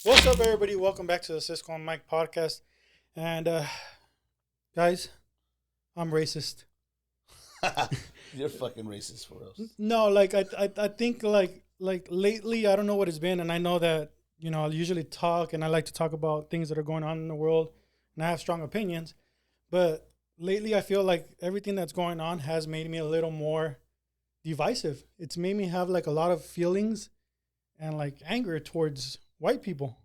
What's up, everybody? Welcome back to the Sisko and Mike Podcast. And, guys, I'm racist. You're fucking racist for us. No, like, I think, like lately, I don't know what it's been. And I know that, I usually talk and I like to talk about things that are going on in the world. And I have strong opinions. But lately, I feel like everything that's going on has made me a little more divisive. It's made me have, like, a lot of feelings and, like, anger towards white people.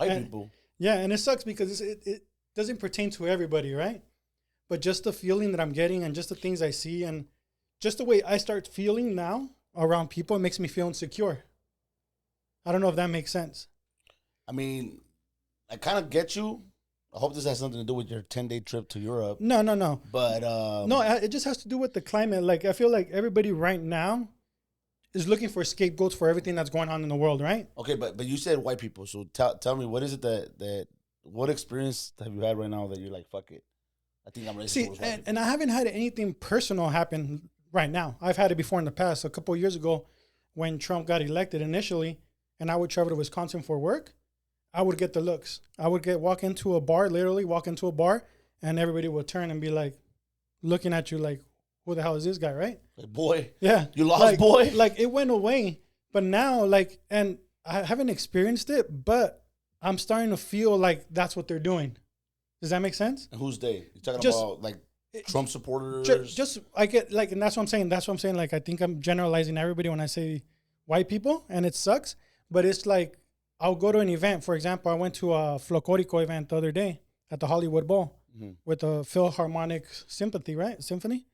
People? Yeah, and it sucks because it doesn't pertain to everybody, right? But just the feeling that I'm getting and just the things I see and just the way I start feeling now around people, it makes me feel insecure. I don't know if that makes sense. I mean, I kind of get you. I hope this has something to do with your 10-day trip to Europe. No. But No, it just has to do with the climate. Like, I feel like everybody right now is looking for scapegoats for everything that's going on in the world, right? Okay, but you said white people. So tell me, what is it that what experience have you had right now that you're like, fuck it? I think I'm racist. See, and I haven't had anything personal happen right now. I've had it before in the past. A couple of years ago when Trump got elected initially, and I would travel to Wisconsin for work, I would get the looks. I would walk into a bar, and everybody would turn and be like, looking at you like, who the hell is this guy, right? Like, boy. Yeah. You lost, boy. Like, it went away. But now, like, and I haven't experienced it, but I'm starting to feel like that's what they're doing. Does that make sense? And who's they? You talking about, like, Trump supporters? I get, like, and that's what I'm saying. Like, I think I'm generalizing everybody when I say white people, and it sucks. But it's like, I'll go to an event. For example, I went to a Folklorico event the other day at the Hollywood Bowl with the Philharmonic Symphony.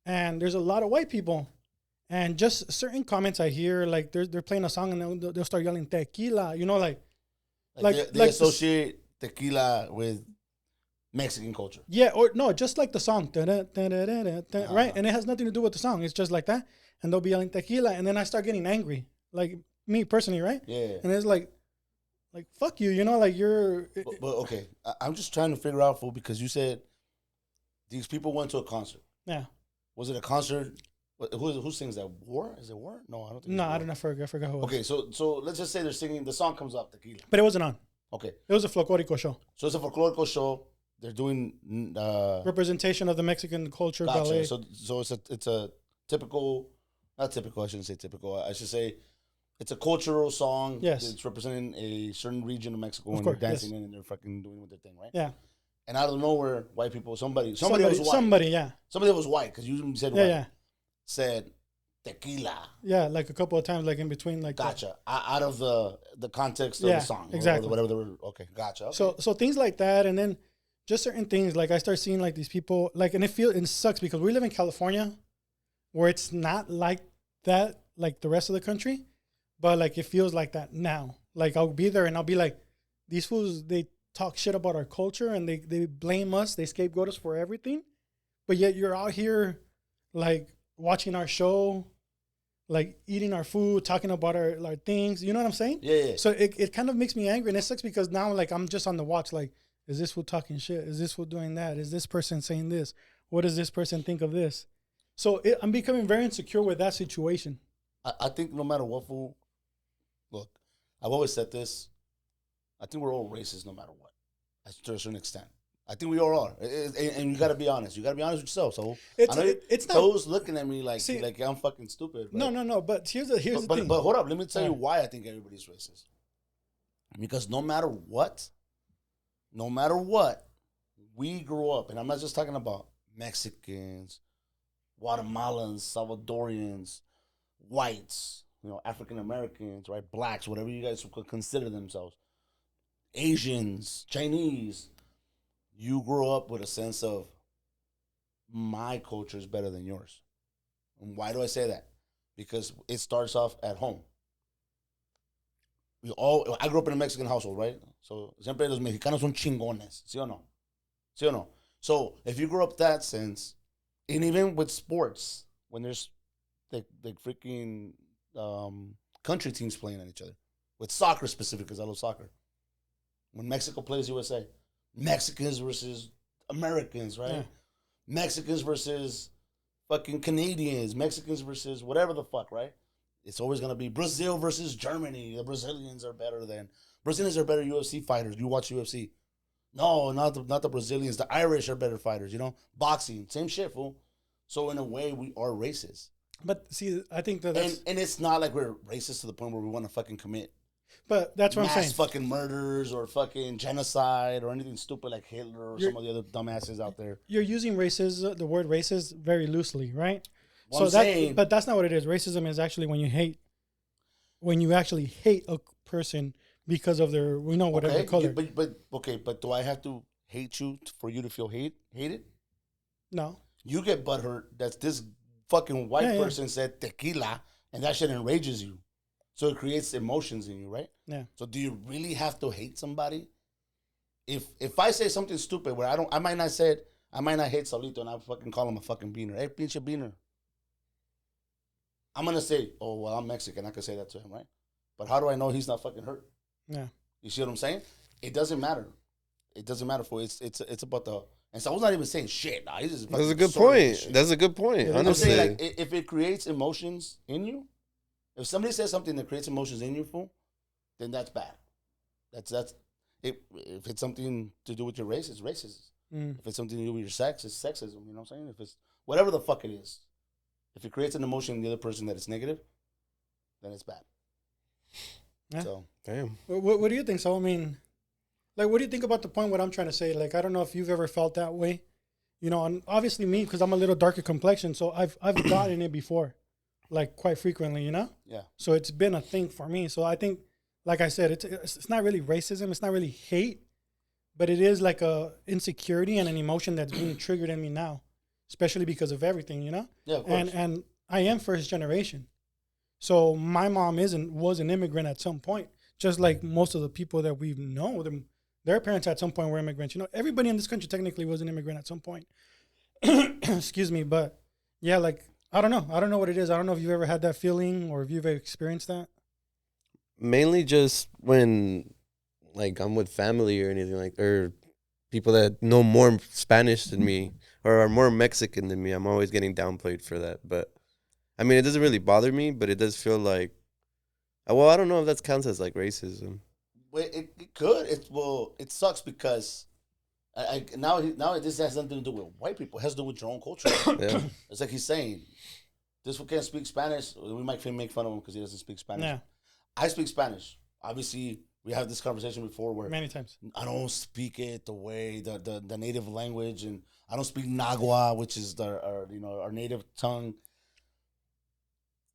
And there's a lot of white people. And just certain comments I hear, like they're playing a song and they'll start yelling tequila, like they associate tequila with Mexican culture. Yeah, or no, just like the song, right? And it has nothing to do with the song. It's just like that. And they'll be yelling tequila. And then I start getting angry, like me personally, right? Yeah. And it's like fuck you, like you're. But okay, I'm just trying to figure out, fool, because you said these people went to a concert. Yeah. Was it a concert? Who sings that? War? Is it War? No, I don't think. No, I don't know. I forgot who it was. Okay, so let's just say they're singing. The song comes up, Tequila. But it wasn't on. Okay. It was a folklorico show. So it's a folklorico show. They're doing representation of the Mexican culture, gotcha. ballet. So it's a typical, not typical. I shouldn't say typical. I should say it's a cultural song. Yes. It's representing a certain region of Mexico, of and course, they're dancing in and they're fucking doing with their thing, right? Yeah. And out of nowhere, white people, somebody was white. Yeah. Somebody that was white, because you said white. Yeah. Said tequila. Yeah, like a couple of times, like in between, like. Gotcha. Out of the context of the song. Exactly. Or whatever they were. Okay, gotcha. Okay. So things like that, and then just certain things, like I start seeing like these people, like, and it sucks because we live in California, where it's not like that, like the rest of the country, but like it feels like that now. Like I'll be there and I'll be like, these fools, they talk shit about our culture and they blame us, they scapegoat us for everything, but yet you're out here like watching our show, like eating our food, talking about our things, you know what I'm saying? Yeah. So it kind of makes me angry, and it sucks because now like I'm just on the watch, like, is this fool talking shit? Is this fool doing that? Is this person saying this? What does this person think of this? So I'm becoming very insecure with that situation. I think no matter what, fool, look, I've always said this, I think we're all racist no matter what, to a certain extent. I think we all are. And you got to be honest. You got to be honest with yourself. So it's not. Toes looking at me like I'm fucking stupid. But no. But here's the thing. But hold up. Let me tell you why I think everybody's racist. Because no matter what, we grew up, and I'm not just talking about Mexicans, Guatemalans, Salvadorians, whites, African Americans, right, blacks, whatever you guys could consider themselves, Asians, Chinese. You grew up with a sense of my culture is better than yours. And why do I say that? Because it starts off at home. I grew up in a Mexican household, right? So siempre los mexicanos son chingones, ¿sí o no? ¿Sí o no? So if you grew up that sense, and even with sports, when there's the freaking country teams playing on each other, with soccer specifically, because I love soccer. When Mexico plays USA, Mexicans versus Americans, right? Yeah. Mexicans versus fucking Canadians, Mexicans versus whatever the fuck, right? It's always going to be Brazil versus Germany. The Brazilians are better than Brazilians are better UFC fighters. You watch UFC. No, not the Brazilians. The Irish are better fighters, you know? Boxing, same shit, fool. So in a way, we are racist. But see, I think that's... And it's not like we're racist to the point where we want to fucking commit. But that's what I'm saying. Mass fucking murders or fucking genocide or anything stupid like Hitler or some of the other dumbasses out there. You're using racist, the word racist, very loosely, right? Well, but that's not what it is. Racism is actually when you actually hate a person because of their, whatever color. But do I have to hate you for you to feel hated? No. You get butthurt that this fucking white person said tequila and that shit enrages you. So it creates emotions in you, right? Yeah. So do you really have to hate somebody? If I say something stupid where I might not hate Saulito and I fucking call him a fucking beaner. Hey, pinche beaner. I'm going to say, oh, well, I'm Mexican. I can say that to him, right? But how do I know he's not fucking hurt? Yeah. You see what I'm saying? It doesn't matter. It doesn't matter for it's about the... And so I was not even saying shit. Nah, he's just That's a good point. That's a good point, honestly. I'm saying, like, if it creates emotions in you, if somebody says something that creates emotions in you, fool, then that's bad. That's if it's something to do with your race, it's racism. If it's something to do with your sex, it's sexism. You know what I'm saying? If it's whatever the fuck it is, if it creates an emotion in the other person that is negative, then it's bad. Yeah. So damn. What do you think? So I mean, like, what do you think about the point? What I'm trying to say, like, I don't know if you've ever felt that way, and obviously me, because I'm a little darker complexion, so I've gotten it before. Like quite frequently, Yeah. So it's been a thing for me. So I think, like I said, it's not really racism. It's not really hate, but it is like a insecurity and an emotion that's being triggered in me now, especially because of everything, Yeah, of course. And I am first generation, so my mom was an immigrant at some point, just like most of the people that we know. Their parents at some point were immigrants. Everybody in this country technically was an immigrant at some point. Excuse me, but yeah, like. I don't know what it is. I don't know if you've ever had that feeling or if you've ever experienced that. Mainly just when, like, I'm with family or anything or people that know more Spanish than me or are more Mexican than me. I'm always getting downplayed for that. But, I mean, it doesn't really bother me, but it does feel like, well, I don't know if that counts as, like, racism. Well, it could. It sucks because... now this has nothing to do with white people. It has to do with your own culture. Yeah. It's like he's saying, this one can't speak Spanish. We might make fun of him because he doesn't speak Spanish. Yeah. I speak Spanish. Obviously, we had this conversation before where many times I don't speak it the way the native language, and I don't speak Nagua, which is our native tongue.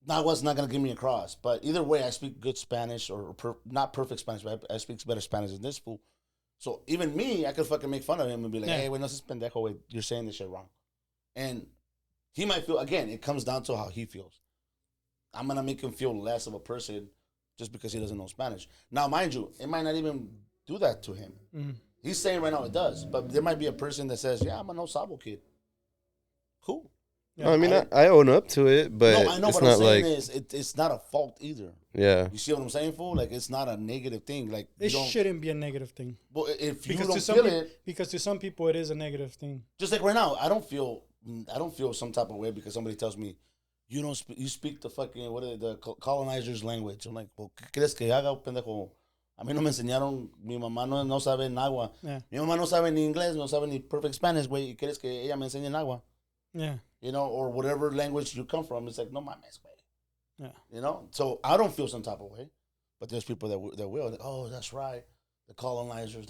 Nagua's not gonna get me across, but either way, I speak good Spanish or not perfect Spanish, but I speak better Spanish than this fool. So even me, I could fucking make fun of him and be like, hey, wait, no, this is pendejo, wait, you're saying this shit wrong. And he might feel, again, it comes down to how he feels. I'm going to make him feel less of a person just because he doesn't know Spanish. Now, mind you, it might not even do that to him. Mm-hmm. He's saying right now it does. But there might be a person that says, yeah, I'm a no sabo kid. Cool. Yeah. No, I mean, I own up to it, but no, I know, it's what I'm not saying like... is it's not a fault either. Yeah. You see what I'm saying, fool? Like, it's not a negative thing. Like, it shouldn't be a negative thing. Well, if you because don't feel it... Because to some people, it is a negative thing. Just like right now, I don't feel some type of way because somebody tells me, you speak the fucking, the colonizers' language. I'm like, well, ¿qué crees que haga, pendejo? A mí no me enseñaron, mi mamá no sabe náhuatl. Yeah. Mi mamá no sabe ni inglés, no sabe ni perfect Spanish, güey. ¿Y quieres que ella me enseñe náhuatl? Yeah. Or whatever language you come from. It's like, no mames, güey. Yeah. So I don't feel some type of way. But there's people that will. Like, oh, that's right. The colonizers,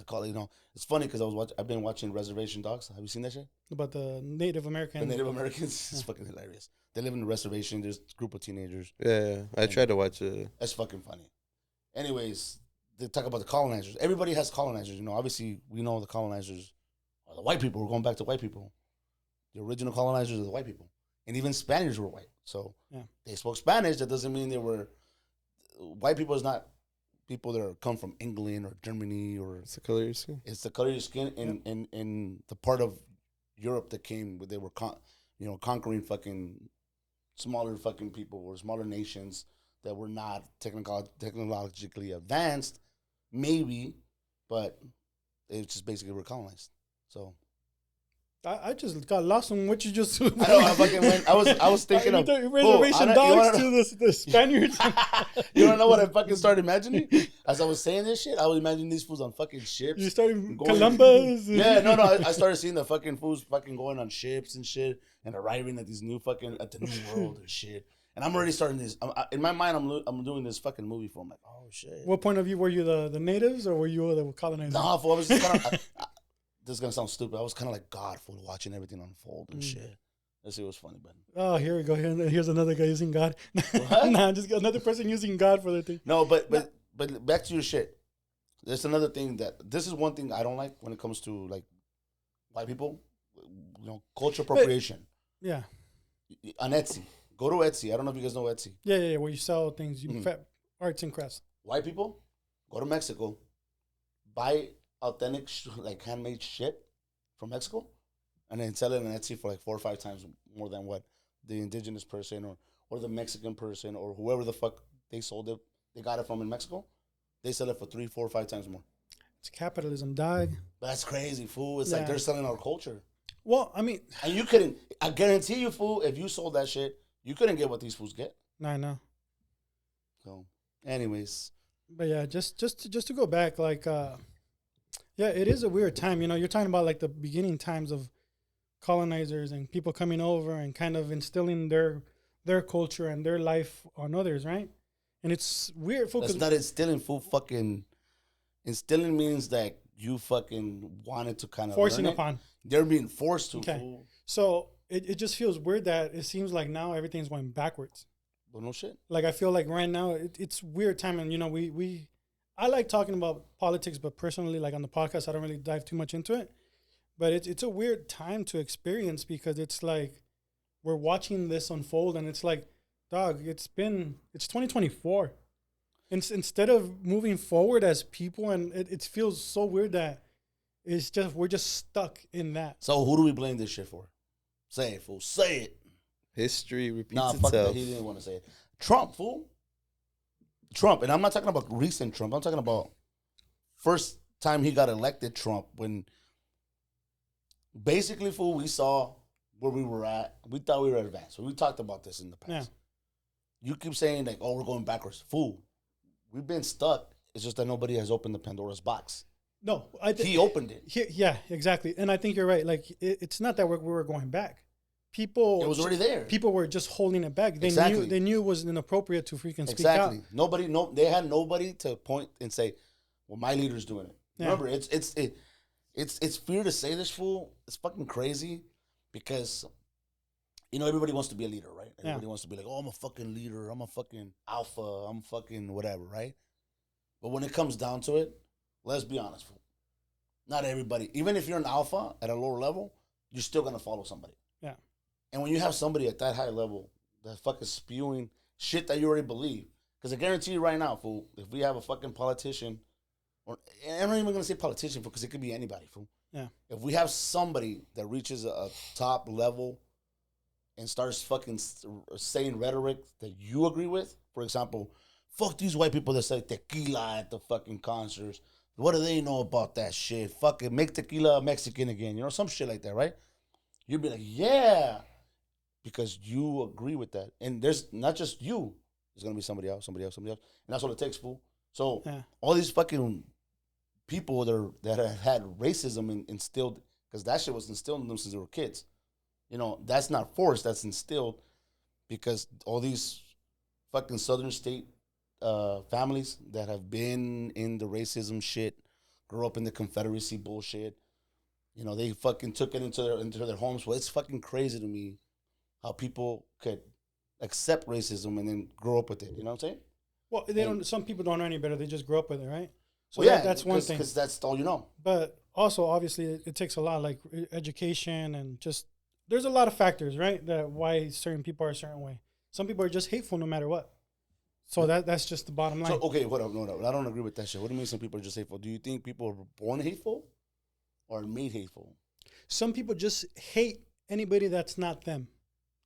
It's funny because I've been watching Reservation Dogs. Have you seen that shit? About the Native Americans. The Native Americans. It's fucking hilarious. They live in a reservation. There's a group of teenagers. Yeah. I tried to watch it. That's fucking funny. Anyways, they talk about the colonizers. Everybody has colonizers. Obviously, we know the colonizers are the white people. We're going back to white people. The original colonizers are the white people. And even Spaniards were white. So they spoke Spanish. That doesn't mean they were... White people is not people that come from England or Germany or... It's the color of your skin. It's the color of your skin in the part of Europe that came where they were conquering fucking smaller fucking people or smaller nations that were not technologically advanced, maybe, but it just basically were colonized. So I just got lost on what you just. I know. I fucking went. I was thinking of reservation dogs to the Spaniards. You don't know what I fucking started imagining? As I was saying this shit, I was imagining these fools on fucking ships. You started Columbus. Yeah, no. I started seeing the fucking fools fucking going on ships and shit and arriving at these new fucking at the new world and shit. And I'm already starting this. In my mind, I'm doing this fucking movie for. I'm like, oh shit. What point of view were you, the natives or were you the colonizers? Nah, fool, I was just kind of. This is gonna sound stupid. I was kind of like God, fool, watching everything unfold and shit. Let's see what's funny, but oh, here we go. Here's another guy using God. Nah, just another person using God for the thing. No, but back to your shit. There's another thing this is one thing I don't like when it comes to like white people, culture appropriation. Yeah. On Etsy, go to Etsy. I don't know if you guys know Etsy. Yeah, where you sell things, arts and crafts. White people, go to Mexico, buy authentic like handmade shit from Mexico, and then sell it on Etsy for like 4 or 5 times more than what the indigenous person or the Mexican person or whoever the fuck they got it from in Mexico. They sell it for 3, 4, 5 times more. It's capitalism, dog. That's crazy, fool. It's like they're selling our culture. Well, I mean, and you couldn't. I guarantee you, fool. If you sold that shit, you couldn't get what these fools get. I know. So, anyways, but yeah, just to go back, like, yeah, it is a weird time. You're talking about like the beginning times of colonizers and people coming over and kind of instilling their culture and their life on others, right? And it's weird. That's not instilling, fool. Fucking instilling means that you fucking wanted to kind of forcing upon. They're being forced to. Okay. Fool. So it just feels weird that it seems like now everything's going backwards. But no shit. Like I feel like right now it's weird time, and I like talking about politics, but personally, like on the podcast, I don't really dive too much into it. But it's a weird time to experience because it's like we're watching this unfold, and it's like, dog, it's 2024. Instead of moving forward as people, and it feels so weird that we're just stuck in that. So who do we blame this shit for? Say it, fool. Say it. History repeats itself. Fuck that. He didn't want to say it. Trump, fool. Trump, and I'm not talking about recent Trump. I'm talking about first time he got elected Trump, when basically, fool, we saw where we were at. We thought we were advanced. We talked about this in the past. Yeah. You keep saying like, oh, we're going backwards. Fool, we've been stuck. It's just that nobody has opened the Pandora's box. No, he opened it. Yeah, exactly. And I think you're right. Like, it's not that we were going back. People, it was already there. People were just holding it back. They knew it was inappropriate to freaking speak out. Exactly. They had nobody to point and say, "Well, my leader's doing it." Yeah. Remember, it's fear to say this, fool. It's fucking crazy because everybody wants to be a leader, right? Everybody wants to be like, "Oh, I'm a fucking leader. I'm a fucking alpha. I'm fucking whatever," right? But when it comes down to it, let's be honest, fool. Not everybody. Even if you're an alpha at a lower level, you're still gonna follow somebody. Yeah. And when you have somebody at that high level that's fucking spewing shit that you already believe, because I guarantee you right now, fool, if we have a fucking politician, or I'm not even going to say politician, fool, because it could be anybody, fool. Yeah. If we have somebody that reaches a top level and starts fucking saying rhetoric that you agree with, for example, fuck these white people that say tequila at the fucking concerts. What do they know about that shit? Fucking make tequila Mexican again. Some shit like that, right? You'd be like, yeah. Because you agree with that. And there's not just you. There's going to be somebody else. And that's all it takes, fool. So all these fucking people that have had racism instilled, because that shit was instilled in them since they were kids. That's not forced. That's instilled because all these fucking southern state families that have been in the racism shit, grew up in the Confederacy bullshit, they fucking took it into their homes. Well, it's fucking crazy to me how people could accept racism and then grow up with it. You know what I'm saying? Well, don't. Some people don't know any better. They just grow up with it, right? So that's one thing. Because that's all you know. But also, obviously, it takes a lot, like education and just there's a lot of factors, right? That why certain people are a certain way. Some people are just hateful no matter what. So that's just the bottom line. So okay, what up? No, I don't agree with that shit. What do you mean some people are just hateful? Do you think people are born hateful or made hateful? Some people just hate anybody that's not them.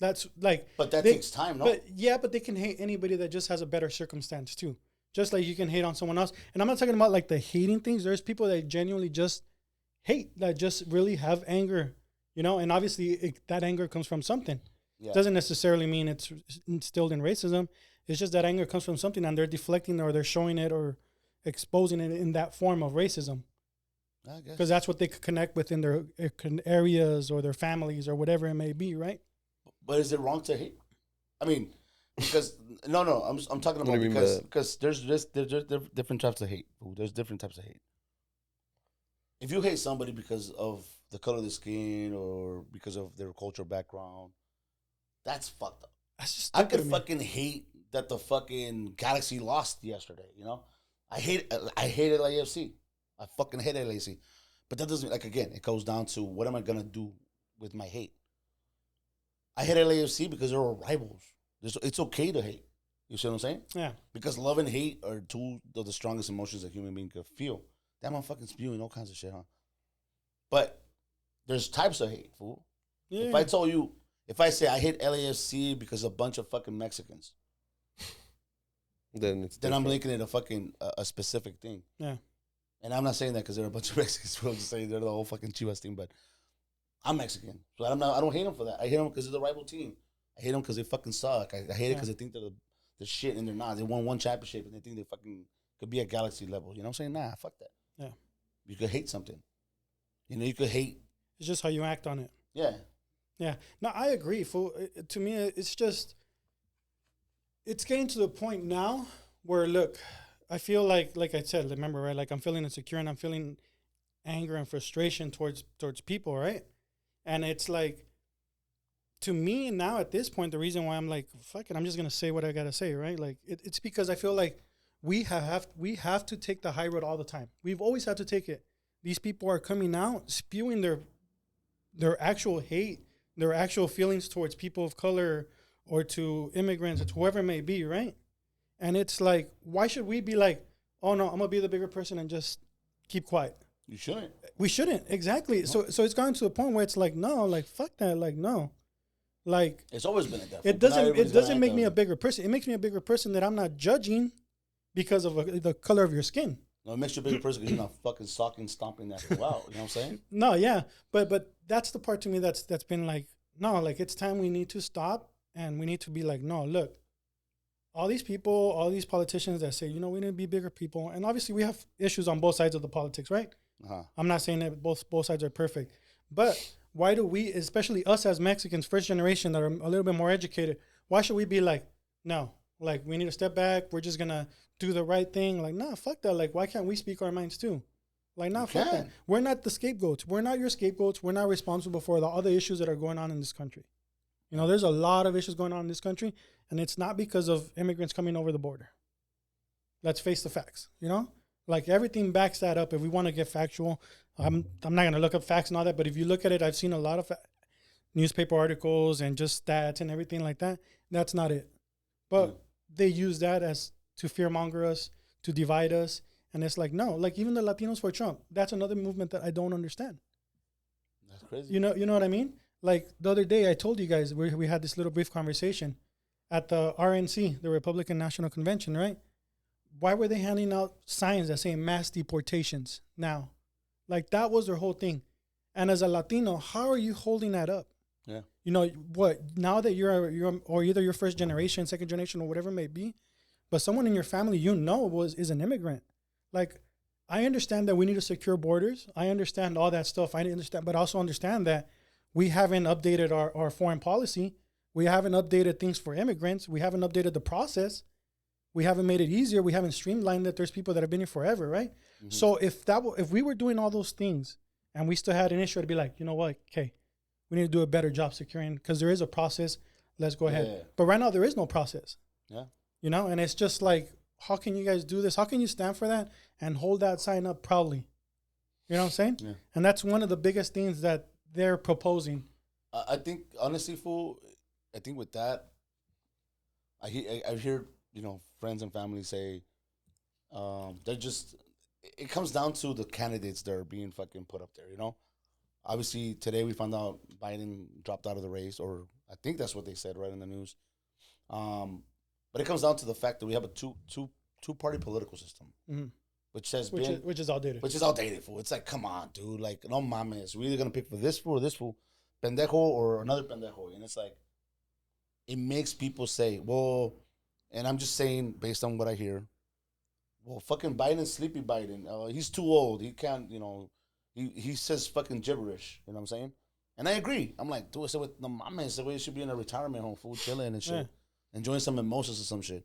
That's like, but that takes time, no? But they can hate anybody that just has a better circumstance too. Just like you can hate on someone else. And I'm not talking about like the hating things. There's people that genuinely just hate, that just really have anger you know, and obviously that anger comes from something. Yeah. Doesn't necessarily mean it's instilled in racism. It's just that anger comes from something, and they're deflecting or they're showing it or exposing it in that form of racism. I guess. Because that's what they could connect with in their areas or their families or whatever it may be, right? But is it wrong to hate? I mean, because no, I'm talking about because there's different types of hate. There's different types of hate. If you hate somebody because of the color of their skin or because of their cultural background, that's fucked up. That's just I could fucking hate that the fucking Galaxy lost yesterday. You know, I hated LAFC. I fucking hate LAFC. But that doesn't, like, again, it goes down to what am I gonna do with my hate. I hate LAFC because they're rivals. It's okay to hate. You see what I'm saying? Yeah. Because love and hate are two of the strongest emotions a human being could feel. Damn, I'm fucking spewing all kinds of shit, huh? But there's types of hate, fool. Yeah. If I say I hate LAFC because a bunch of fucking Mexicans, then I'm linking it to fucking a specific thing. Yeah. And I'm not saying that because they're a bunch of Mexicans. I'm just saying they're the whole fucking Chivas team. But I'm Mexican, so I don't hate them for that. I hate them because they're the rival team. I hate them because they fucking suck. I hate it because they think they're the shit and they're not. They won one championship and they think they fucking could be at Galaxy level. You know what I'm saying? Nah, fuck that. Yeah. You could hate something. You know, you could hate. It's just how you act on it. Yeah. Yeah. No, I agree. To me, it's just, it's getting to the point now where, look, I feel like I said, remember, right? Like I'm feeling insecure and I'm feeling anger and frustration towards people, right? And it's like, to me now at this point, the reason why I'm like, fuck it, I'm just going to say what I got to say, right? Like it's because I feel like we have to take the high road all the time. We've always had to take it. These people are coming out spewing their actual hate, their actual feelings towards people of color or to immigrants or to whoever it may be, right? And it's like, why should we be like, oh no, I'm gonna be the bigger person and just keep quiet? You shouldn't. We shouldn't, exactly. No. So it's gotten to the point where it's like, no, like fuck that, like no, like it's always been like that. It doesn't make me a bigger person. It makes me a bigger person that I'm not judging because of the color of your skin. No, it makes you a bigger person because you're not fucking stomping that shit out. You know what I'm saying? No, yeah, but that's the part to me that's been like, no, like it's time we need to stop and we need to be like, no, look. All these people, all these politicians that say, you know, we need to be bigger people. And obviously we have issues on both sides of the politics, right? Uh-huh. I'm not saying that both sides are perfect. But why do we, especially us as Mexicans, first generation that are a little bit more educated, why should we be like, no, like we need to step back. We're just going to do the right thing. Like, nah, fuck that. Like, why can't we speak our minds too? Like, nah, fuck that. We're not the scapegoats. We're not your scapegoats. We're not responsible for the other issues that are going on in this country. You know, there's a lot of issues going on in this country, and it's not because of immigrants coming over the border. Let's face the facts, you know? Like, everything backs that up. If we want to get factual, I'm not going to look up facts and all that, but if you look at it, I've seen a lot of newspaper articles and just stats and everything like that. That's not it. But they use that as to fearmonger us, to divide us, and it's like, no. Like, even the Latinos for Trump, that's another movement that I don't understand. That's crazy. You know what I mean? Like the other day, I told you guys, we had this little brief conversation at the RNC, the Republican National Convention, right? Why were they handing out signs that say mass deportations now? Like that was their whole thing. And as a Latino, how are you holding that up? Yeah. You know what? Now that you're or either your first generation, second generation, or whatever it may be, but someone in your family is an immigrant. Like, I understand that we need to secure borders. I understand all that stuff. I understand, but I also understand that we haven't updated our foreign policy. We haven't updated things for immigrants. We haven't updated the process. We haven't made it easier. We haven't streamlined it. There's people that have been here forever, right? Mm-hmm. So if we were doing all those things and we still had an issue, I'd be like, you know what? Okay, we need to do a better job securing because there is a process. Let's go ahead. Yeah. But right now there is no process. Yeah. You know, and it's just like, how can you guys do this? How can you stand for that and hold that sign up proudly? You know what I'm saying? Yeah. And that's one of the biggest things that they're proposing. I think, honestly, fool, I think with that, I hear, you know, friends and family say, they're just, it comes down to the candidates that are being fucking put up there, you know? Obviously, today we found out Biden dropped out of the race, or I think that's what they said right in the news. But it comes down to the fact that we have a two-party political system. Mm-hmm. Which is outdated. Which is outdated, fool. It's like, come on, dude. Like, no mames. We're either going to pick for this fool or this fool. pendejo or another pendejo. And it's like, it makes people say, well, and I'm just saying based on what I hear, well, fucking Biden's sleepy Biden. He's too old. He can't, he says fucking gibberish. You know what I'm saying? And I agree. I'm like, dude, no mames, the way he should be in a retirement home, fool, chilling and shit. Enjoying some mimosas or some shit.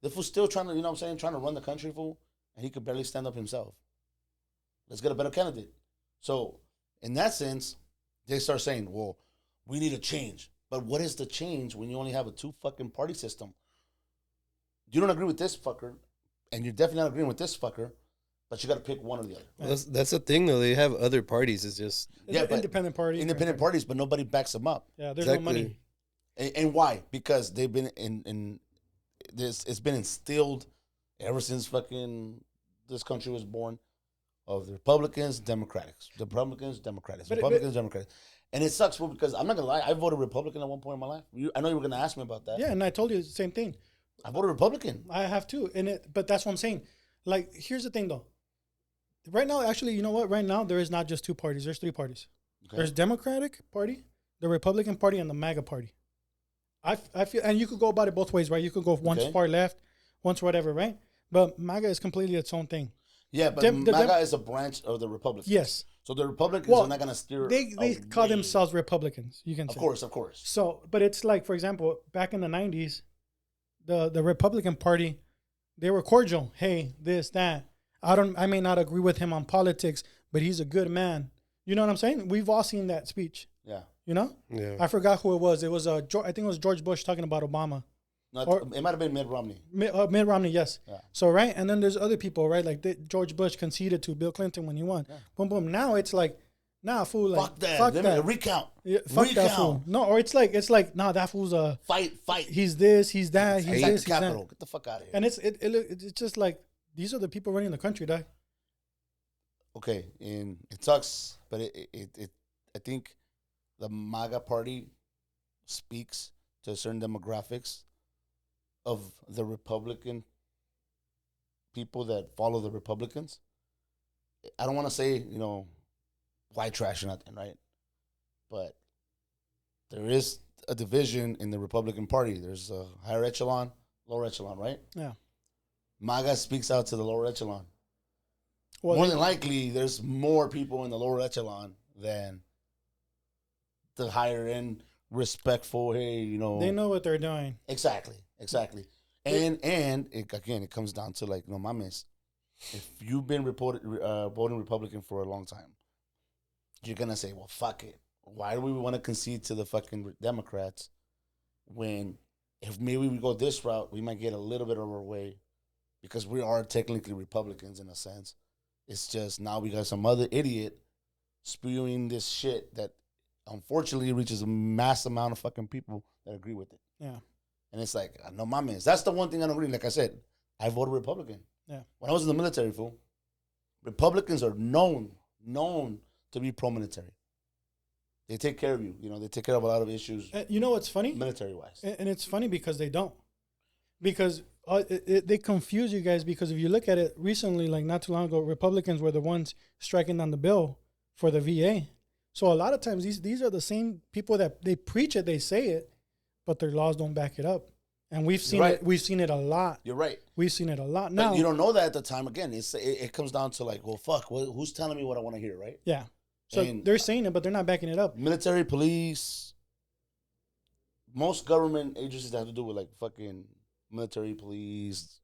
The fool's still trying to, trying to run the country, fool, and he could barely stand up himself. Let's get a better candidate. So, in that sense, they start saying, well, we need a change. But what is the change when you only have a 2 fucking party system? You don't agree with this fucker, and you're definitely not agreeing with this fucker, but you got to pick one or the other. Well, that's the thing, though. They have other parties. It's just... independent party. Independent parties, but nobody backs them up. Yeah, there's no money. And why? Because they've been in this. It's been instilled ever since fucking this country was born of the Republicans, Democrats, Republicans, Democrats, Democrats. And it sucks, fool, because I'm not gonna lie, I voted Republican at one point in my life. I know you were gonna ask me about that. Yeah, and I told you the same thing. I voted Republican. I have too, but that's what I'm saying. Like, here's the thing, though. Right now, actually, you know what? Right now, there is not just 2 parties. There's 3 parties. Okay. There's Democratic Party, the Republican Party, and the MAGA Party. I feel, and you could go about it both ways, right? You could go once far left, once whatever, right? But MAGA is completely its own thing. Yeah, but MAGA is a branch of the Republicans. Yes. So the Republicans are not going to steer. They call themselves Republicans. You can say. Of course. So, but it's like, for example, back in the 90s, the Republican Party, they were cordial. Hey, this, that. I may not agree with him on politics, but he's a good man. You know what I'm saying? We've all seen that speech. Yeah. You know? Yeah. I forgot who it was. It was I think it was George Bush talking about Obama. No, it might have been Mitt Romney. Mitt Romney, yes. Yeah. So, right? And then there's other people, right? Like George Bush conceded to Bill Clinton when he won. Yeah. Boom, boom. Now it's like, nah, fool. Like, fuck that. Recount. Yeah, fuck that fool. No, or it's like, nah, that fool's a... Fight. He's this, he's that, he's this, he's that. Get the fuck out of here. And it's just like, these are the people running the country, dog. Okay, and it sucks, but I think the MAGA party speaks to certain demographics of the Republican people that follow the Republicans. I don't want to say, white trash or nothing, right? But there is a division in the Republican Party. There's a higher echelon, lower echelon, right? Yeah. MAGA speaks out to the lower echelon. Well, more than likely, there's more people in the lower echelon than the higher end, respectful. Hey, they know what they're doing. Exactly. And it comes down to like, no mames, if you've been voting Republican for a long time, you're gonna say, well, fuck it. Why do we want to concede to the fucking Democrats when if maybe we go this route, we might get a little bit of our way because we are technically Republicans in a sense. It's just now we got some other idiot spewing this shit that unfortunately reaches a mass amount of fucking people that agree with it. Yeah. And it's like, no mames. That's the one thing I don't agree. Like I said, I voted Republican. Yeah. When I was in the military, fool, Republicans are known to be pro-military. They take care of you. They take care of a lot of issues. You know what's funny? Military-wise. And it's funny because they don't. Because they confuse you guys because if you look at it recently, like not too long ago, Republicans were the ones striking down the bill for the VA. So a lot of times these are the same people that they preach it, they say it, but their laws don't back it up. And we've seen it. We've seen it a lot. You're right. We've seen it a lot. Now but you don't know that at the time. Again, it comes down to like, well, fuck, who's telling me what I want to hear, right? Yeah. So they're saying it, but they're not backing it up. Military, police, most government agencies that have to do with like fucking military, police,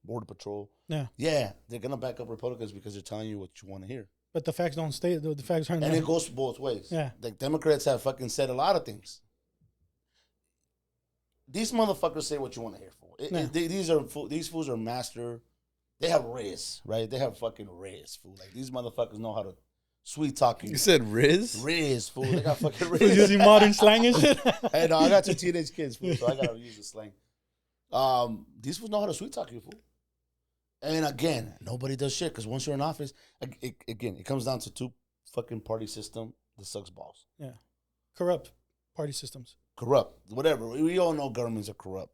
border patrol. Yeah. Yeah, they're gonna back up Republicans because they're telling you what you want to hear. But the facts don't stay. The facts aren't. And it goes both ways. Yeah. Like Democrats have fucking said a lot of things. These motherfuckers say what you want to hear for. These fools are master. They have riz, right? They have fucking riz, fool. Like these motherfuckers know how to sweet talk you. You said riz? Riz, fool. They got fucking riz. Using modern slang and shit. Hey, no, I got 2 teenage kids, fool, so I gotta use the slang. These fools know how to sweet talk you, fool. And again, nobody does shit because once you're in office, it comes down to 2 fucking party system that sucks balls. Yeah, corrupt party systems. Corrupt, whatever. We all know governments are corrupt,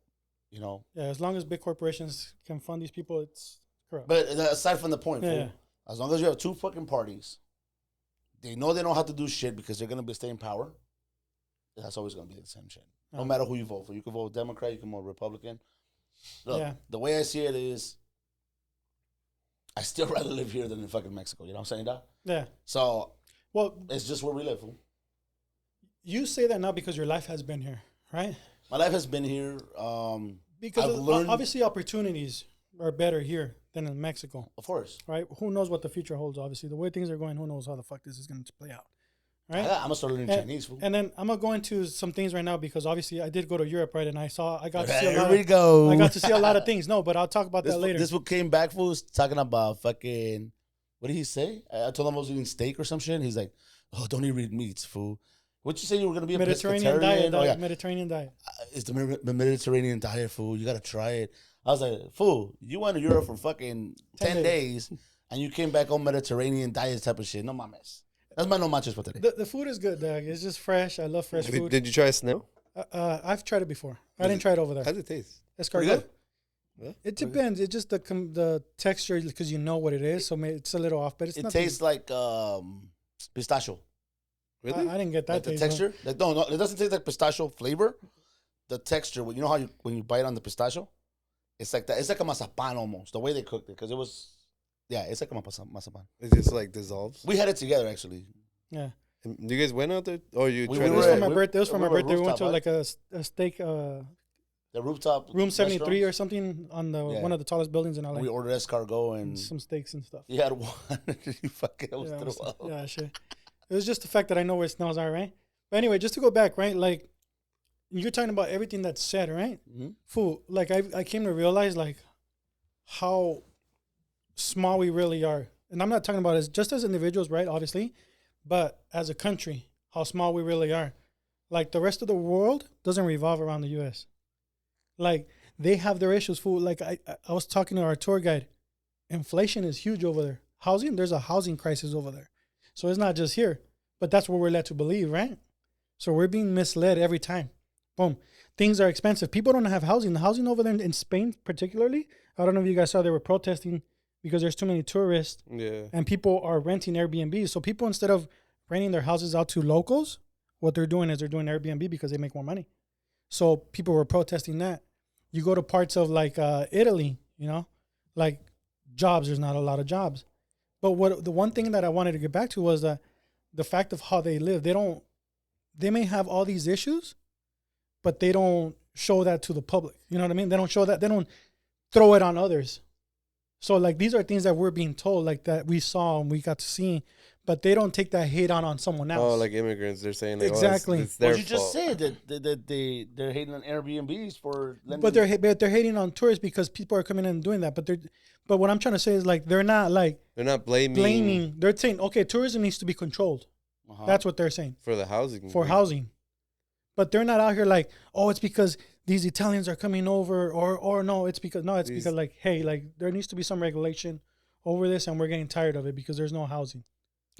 Yeah, as long as big corporations can fund these people, it's corrupt. But aside from the point, fool, yeah. As long as you have 2 fucking parties they know they don't have to do shit because they're gonna be stay in power. That's always gonna be the same shit. No matter who you vote for, you can vote Democrat, you can vote Republican. Look, the way I see it is, I still rather live here than in fucking Mexico. You know what I'm saying, dog? Yeah. So, well, it's just where we live. Fool. You say that now because your life has been here, right? My life has been here. Because obviously opportunities are better here than in Mexico. Of course. Right? Who knows what the future holds, obviously. The way things are going, who knows how the fuck this is going to play out. Right? I'm going to start learning Chinese. Fool. And then I'm going to go into some things right now because obviously I did go to Europe, right? And I got to see a lot of things. No, but I'll talk about that later. This what came back, fool, was talking about fucking, what did he say? I told him I was eating steak or some shit. He's like, oh, don't eat meats, fool. What you say you were going to be a Mediterranean diet? Oh, yeah. Mediterranean diet. It's the Mediterranean diet, fool. You got to try it. I was like, fool, you went to Europe for fucking 10 days and you came back on Mediterranean diet type of shit. No mames. That's my no matches for today. The food is good, dog. It's just fresh. I love fresh food. Did you try snail? I've tried it before. I didn't try it over there. How does it taste? Escargot? Yeah. It depends. It's just the texture because you know what it is, so it's a little off. But it tastes like pistachio. Really? I didn't get that like taste. The texture? Like, no, it doesn't taste like pistachio flavor. The texture, you know how when you bite on the pistachio, it's like that. It's like a mazapan almost. The way they cooked it, because it was. Yeah, it's like a mazapan. It just like dissolves. We had it together actually. Yeah. And you guys went out there, or you? It was for my birthday. It was for my birthday. We went to like a steak. The rooftop. Room 73 or something on the one of the tallest buildings in LA. We ordered escargot and some steaks and stuff. You had one. You fucking yeah, shit. It was just the fact that I know where it smells are, right? But anyway, just to go back, right? Like you're talking about everything that's said, right? Mm-hmm. Fool. Like I came to realize like how small we really are. And I'm not talking about just as individuals, right? Obviously, but as a country, how small we really are. Like the rest of the world doesn't revolve around the U.S. Like they have their issues. Fool. Like I was talking to our tour guide. Inflation is huge over there. There's a housing crisis over there. So it's not just here, but that's what we're led to believe, right? So we're being misled every time. Boom. Things are expensive. People don't have housing. The housing over there in Spain particularly, I don't know if you guys saw, they were protesting because there's too many tourists. Yeah. And people are renting Airbnb. So people, instead of renting their houses out to locals, what they're doing is they're doing Airbnb because they make more money. So people were protesting that. You go to parts of like Italy, you know, like jobs, there's not a lot of jobs. But the one thing that I wanted to get back to was the fact of how they live. They may have all these issues, but they don't show that to the public. You know what I mean? They don't show that. They don't throw it on others. So like these are things that we're being told, like that we saw and we got to see, but they don't take that hate on someone else. Oh, like immigrants, they're saying like, exactly. It's their fault. You just said that they're hating on Airbnbs for. But they're hating on tourists because people are coming in and doing that. But what I'm trying to say is like they're not blaming. They're saying okay, tourism needs to be controlled. That's what they're saying for the housing. For housing, but they're not out here like, oh, it's because these Italians are coming over, or no, it's because like, hey, like there needs to be some regulation over this, and we're getting tired of it because there's no housing.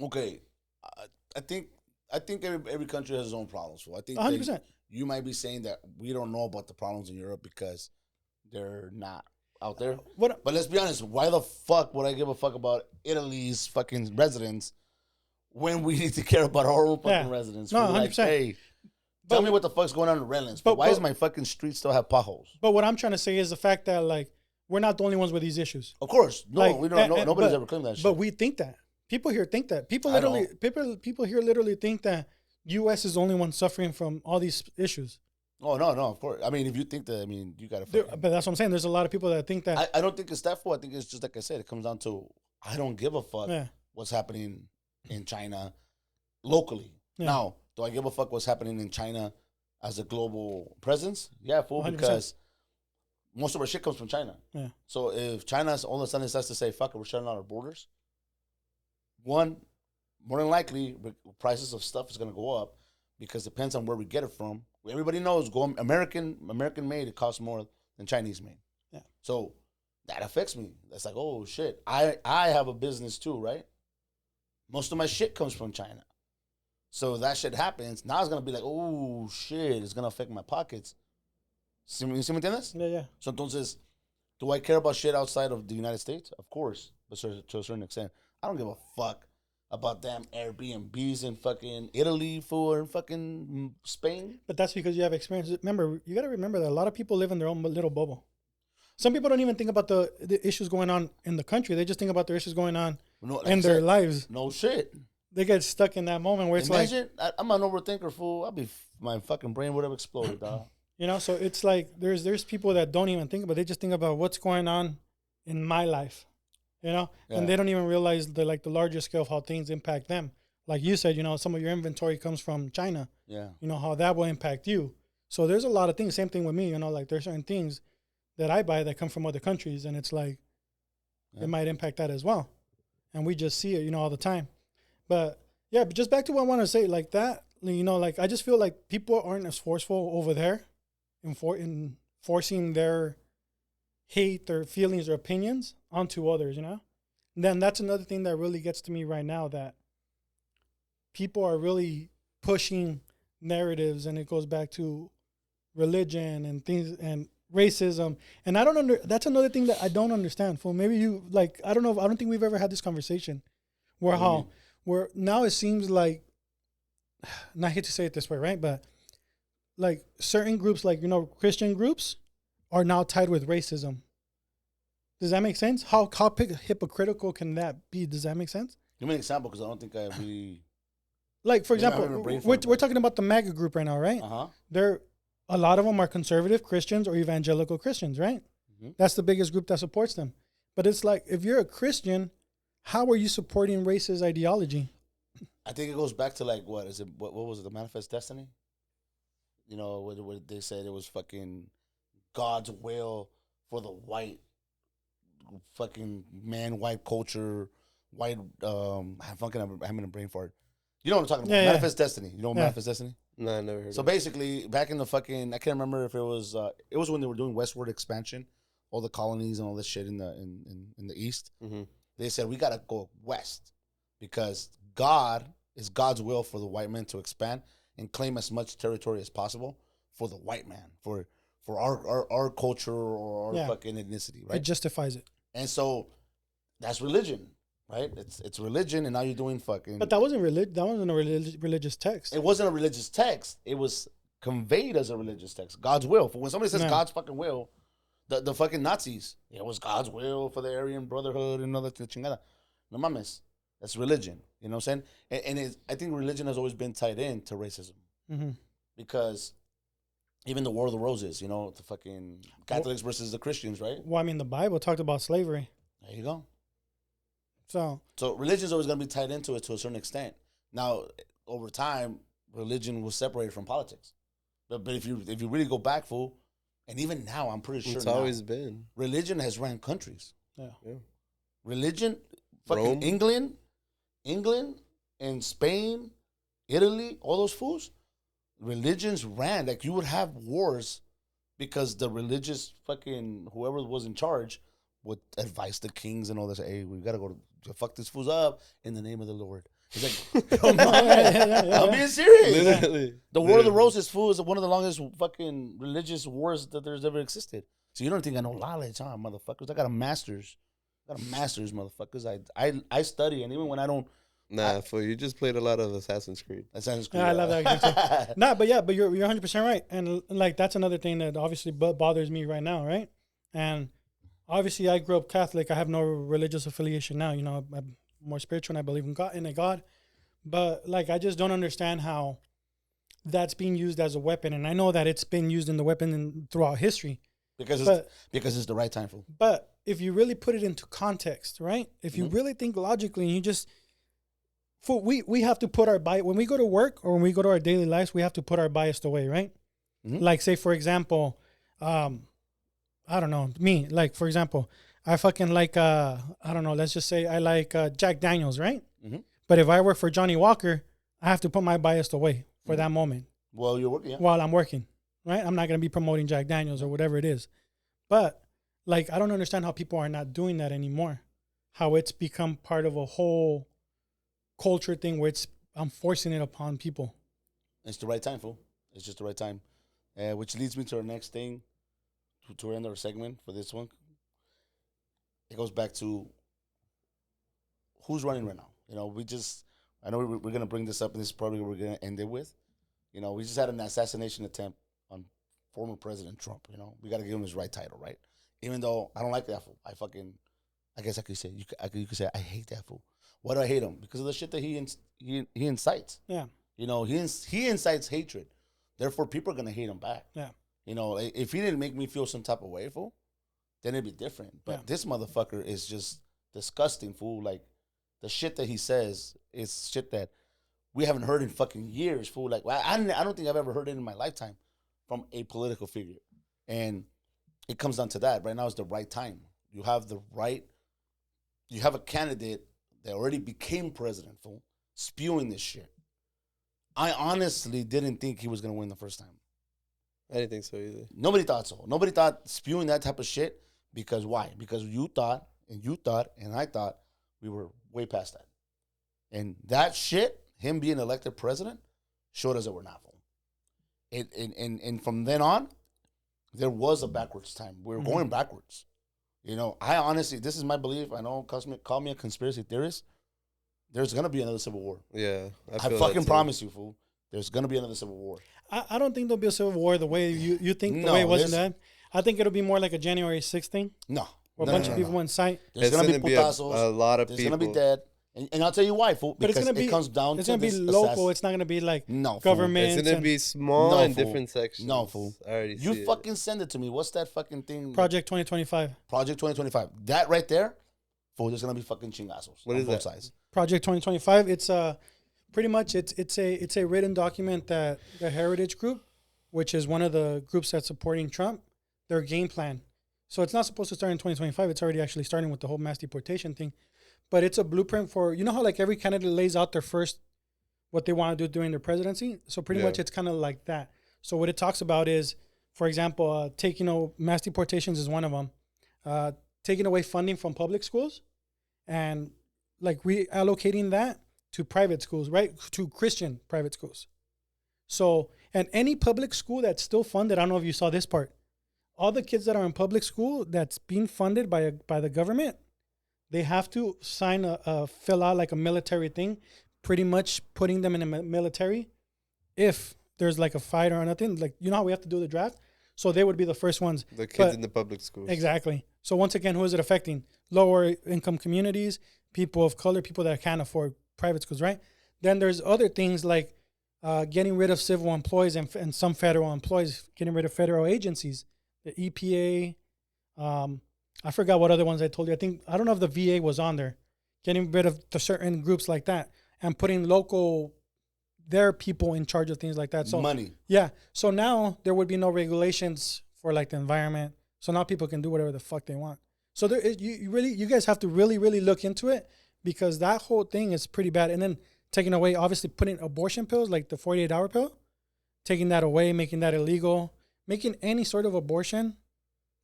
Okay, I think every country has its own problems. So I think 100%. You might be saying that we don't know about the problems in Europe because they're not out there. But let's be honest, why the fuck would I give a fuck about Italy's fucking residents when we need to care about our own fucking residents? No, 100%. Like, hey, tell me what the fuck's going on in Redlands. But why does my fucking street still have potholes? But what I'm trying to say is the fact that like we're not the only ones with these issues. Of course, no, like, we don't. Nobody's ever claimed that shit. But we think that. People here think that. People here literally think that U.S. is the only one suffering from all these issues. Oh, no, of course. I mean, if you think that, I mean, you got to... But that's what I'm saying. There's a lot of people that think that... I don't think it's that full. I think it's just like I said. It comes down to, I don't give a fuck what's happening in China locally. Yeah. Now, do I give a fuck what's happening in China as a global presence? Yeah, fool, 100%. Because most of our shit comes from China. Yeah. So if China all of a sudden decides to say, fuck it, we're shutting out our borders, one, more than likely, prices of stuff is going to go up because it depends on where we get it from. Everybody knows American made, it costs more than Chinese made. Yeah. So that affects me. That's like, oh shit. I have a business too, right? Most of my shit comes from China. So that shit happens. Now it's gonna be like, oh shit, it's gonna affect my pockets. ¿Sí me entiendes? Yeah. So entonces, do I care about shit outside of the United States? Of course, but to a certain extent. I don't give a fuck about damn Airbnbs in fucking Italy for and fucking Spain. But that's because you have experience. Remember, you got to remember that a lot of people live in their own little bubble. Some people don't even think about the issues going on in the country. They just think about the issues going on in their lives. No shit. They get stuck in that moment where it's Imagine, I'm an overthinker, fool. My fucking brain would have exploded, dog. You know, so it's like there's people that don't even think about. They just think about what's going on in my life, you know, and they don't even realize the larger scale of how things impact them. Like you said, you know, some of your inventory comes from China. Yeah. You know how that will impact you. So there's a lot of things. Same thing with me. You know, like there's certain things that I buy that come from other countries, and it's like it might impact that as well, and we just see it, you know, all the time. But yeah, but just back to what I want to say, like that, you know, like I just feel like people aren't as forceful over there in forcing their hate or feelings or opinions onto others, you know? And then that's another thing that really gets to me right now, that people are really pushing narratives, and it goes back to religion and things and racism. And that's another thing that I don't understand. For maybe you, like, I don't think we've ever had this conversation where now it seems like, and I hate to say it this way, right? But like certain groups, like, you know, Christian groups are now tied with racism. Does that make sense? How hypocritical can that be? Does that make sense? Give me an example, because I don't think I really... Like, for example, we're talking about the MAGA group right now, right? Uh-huh. A lot of them are conservative Christians or evangelical Christians, right? Mm-hmm. That's the biggest group that supports them. But it's like, if you're a Christian, how are you supporting racist ideology? I think it goes back to like, what was it, the Manifest Destiny? You know, what they said it was fucking God's will for the white fucking white culture, white, I'm having a brain fart. You know what I'm talking about? Manifest Destiny. You know Manifest Destiny? No, I never heard So basically, back in the fucking, I can't remember if it was when they were doing westward expansion, all the colonies and all this shit in the east. Mm-hmm. They said, we got to go west because it's God's will for the white man to expand and claim as much territory as possible for the white man, for our culture or our fucking ethnicity, right? It justifies it. And so that's religion, right? It's religion, and now you're doing fucking... But that wasn't That wasn't a religious text. It wasn't a religious text. It was conveyed as a religious text. God's will. For when somebody says God's fucking will, the fucking Nazis, it was God's will for the Aryan Brotherhood and all that chingada. No mames. That's religion. You know what I'm saying? And I think religion has always been tied in to racism. Mm-hmm. Because even the War of the Roses, you know, the fucking Catholics versus the Christians, right? Well, I mean, the Bible talked about slavery. There you go. So religion's always going to be tied into it to a certain extent. Now, over time, religion was separated from politics. But if you really go back, fool, and even now, I'm pretty sure it's always been. Religion has ran countries. Yeah. Religion, fucking Rome. England and Spain, Italy, all those fools, religions ran. Like, you would have wars because the religious fucking whoever was in charge would advise the kings and all this. Hey, we gotta go to fuck these fools up in the name of the Lord. It's like, come on, I'm being serious. Literally. The War of the Roses, fool, is one of the longest fucking religious wars that there's ever existed. So you don't think I know knowledge, huh, motherfuckers? I got a master's. Motherfuckers. I study, and even when I don't. Nah, you just played a lot of Assassin's Creed. Yeah, I love that. But you're 100% right, and like that's another thing that obviously bothers me right now, right? And obviously, I grew up Catholic. I have no religious affiliation now. You know, I'm more spiritual, and I believe in a God. But like, I just don't understand how that's being used as a weapon, and I know that it's been used in the weapon throughout history. Because it's the right time for. But if you really put it into context, right? If you really think logically, and you just, we have to put our bias when we go to work or when we go to our daily lives, we have to put our bias away, right? Mm-hmm. Like, say for example, I don't know, me. Like, for example, I fucking like I don't know. Let's just say I like Jack Daniels, right? Mm-hmm. But if I work for Johnny Walker, I have to put my bias away for that moment. Well, you're working. Yeah. While I'm working. Right? I'm not going to be promoting Jack Daniels or whatever it is. But, like, I don't understand how people are not doing that anymore. How it's become part of a whole culture thing where I'm forcing it upon people. It's the right time, fool. It's just the right time. Which leads me to our next thing, to end our segment for this one. It goes back to who's running right now. You know, I know we're going to bring this up, and this is probably what we're going to end it with. You know, we just had an assassination attempt on former President Trump. You know, we got to give him his right title, right? Even though I don't like that fool. I guess I could say, you could say, I hate that fool. Why do I hate him? Because of the shit that he incites. Yeah. You know, he incites hatred. Therefore, people are going to hate him back. Yeah. You know, if he didn't make me feel some type of way, fool, then it'd be different. But this motherfucker is just disgusting, fool. Like, the shit that he says is shit that we haven't heard in fucking years, fool. Like, I don't think I've ever heard it in my lifetime from a political figure. And it comes down to that. Right now is the right time. You have a candidate that already became president, fool, spewing this shit. I honestly didn't think he was going to win the first time. I didn't think so either. Nobody thought so. Nobody thought spewing that type of shit. Because why? Because you thought, and I thought we were way past that. And that shit, him being elected president, showed us that we're not. And from then on, there was a backwards time. We were going backwards. You know, I honestly, this is my belief. I know, call me a conspiracy theorist. There's going to be another civil war. Yeah. I fucking promise you, fool. There's going to be another civil war. I don't think there'll be a civil war the way you think the way it wasn't that. I think it'll be more like a January 6th thing. No. Where a bunch of people incite. There's going to be putazos. A lot of people. There's going to be dead. And I'll tell you why, fool. Because it comes down to it's going to be local. It's not going to be like government. It's going to be small in different sections. No, fool. I already see You fucking send it to me. What's that fucking thing? Project 2025. Project 2025. That right there, fool, there's going to be fucking chingazos. What is that? Sides. Project 2025. It's pretty much it's a written document that the Heritage Group, which is one of the groups that's supporting Trump, their game plan. So it's not supposed to start in 2025. It's already actually starting with the whole mass deportation thing. But it's a blueprint for, you know how like every candidate lays out their first, what they want to do during their presidency? So pretty much it's kind of like that. So what it talks about is, for example, mass deportations is one of them. Taking away funding from public schools and like reallocating that to private schools, right? To Christian private schools. So, and any public school that's still funded, I don't know if you saw this part, all the kids that are in public school that's being funded by the government, they have to fill out like a military thing, pretty much putting them in the military if there's like a fight or nothing. Like, you know how we have to do the draft? So they would be the first ones. The kids in the public schools. Exactly. So once again, who is it affecting? Lower income communities, people of color, people that can't afford private schools, right? Then there's other things like getting rid of civil employees and some federal employees, getting rid of federal agencies, the EPA. I forgot what other ones I told you. I don't know if the VA was on there. Getting rid of the certain groups like that and putting their people in charge of things like that. So money. Yeah. So now there would be no regulations for like the environment. So now people can do whatever the fuck they want. So you guys have to really, really look into it because that whole thing is pretty bad. And then taking away, obviously putting abortion pills like the 48-hour pill, taking that away, making that illegal, making any sort of abortion,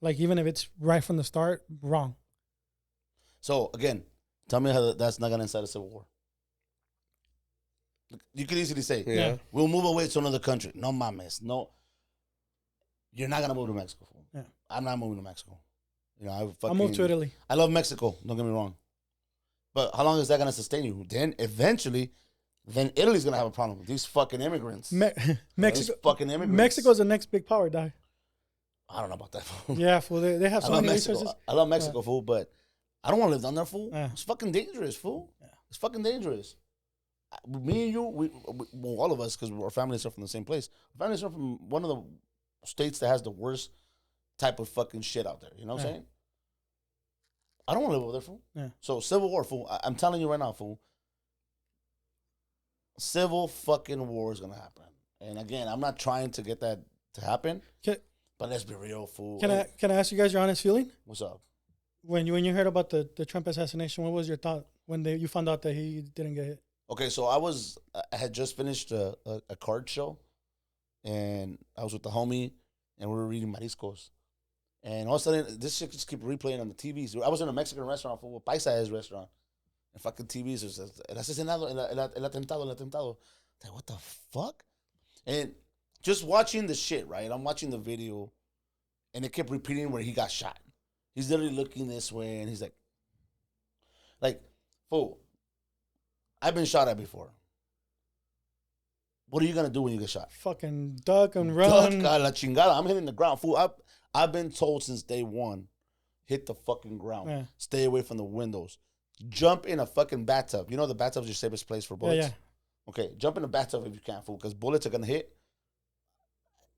like even if it's right from the start, wrong. So again, tell me how that's not gonna incite a civil war. You could easily say, we'll move away to another country. No mames, no. You're not gonna move to Mexico. Yeah. I'm not moving to Mexico. You know, I'll move to Italy. I love Mexico. Don't get me wrong. But how long is that gonna sustain you? Then eventually, Italy's gonna have a problem with these fucking immigrants. Mexico, these fucking immigrants. Mexico's the next big power, dog. I don't know about that, fool. Yeah, fool. They have so many resources. I love Mexico, fool, but I don't want to live down there, fool. Yeah. It's fucking dangerous, fool. Yeah. It's fucking dangerous. Me and you, well, all of us, because our families are from the same place. Our families are from one of the states that has the worst type of fucking shit out there. You know what I'm saying? I don't want to live over there, fool. Yeah. So civil war, fool. I'm telling you right now, fool. Civil fucking war is gonna happen. And again, I'm not trying to get that to happen. But let's be real, fool. Can I ask you guys your honest feeling? What's up? When you heard about the Trump assassination, what was your thought when you found out that he didn't get hit? Okay, so I had just finished a card show, and I was with the homie, and we were reading Mariscos. And all of a sudden, this shit just keep replaying on the TVs. I was in a Mexican restaurant, fool, Paisa restaurant. And fucking TVs, it says, el asesinado, el atentado. Like, what the fuck? And just watching the shit, right? I'm watching the video, and it kept repeating where he got shot. He's literally looking this way, and he's like, fool, I've been shot at before. What are you gonna do when you get shot? Fucking duck and run. Duck a la chingada. I'm hitting the ground. Fool, I've been told since day one, hit the fucking ground. Yeah. Stay away from the windows. Jump in a fucking bathtub. You know the bathtub's your safest place for bullets? Yeah. Okay, jump in the bathtub if you can, fool, because bullets are gonna hit.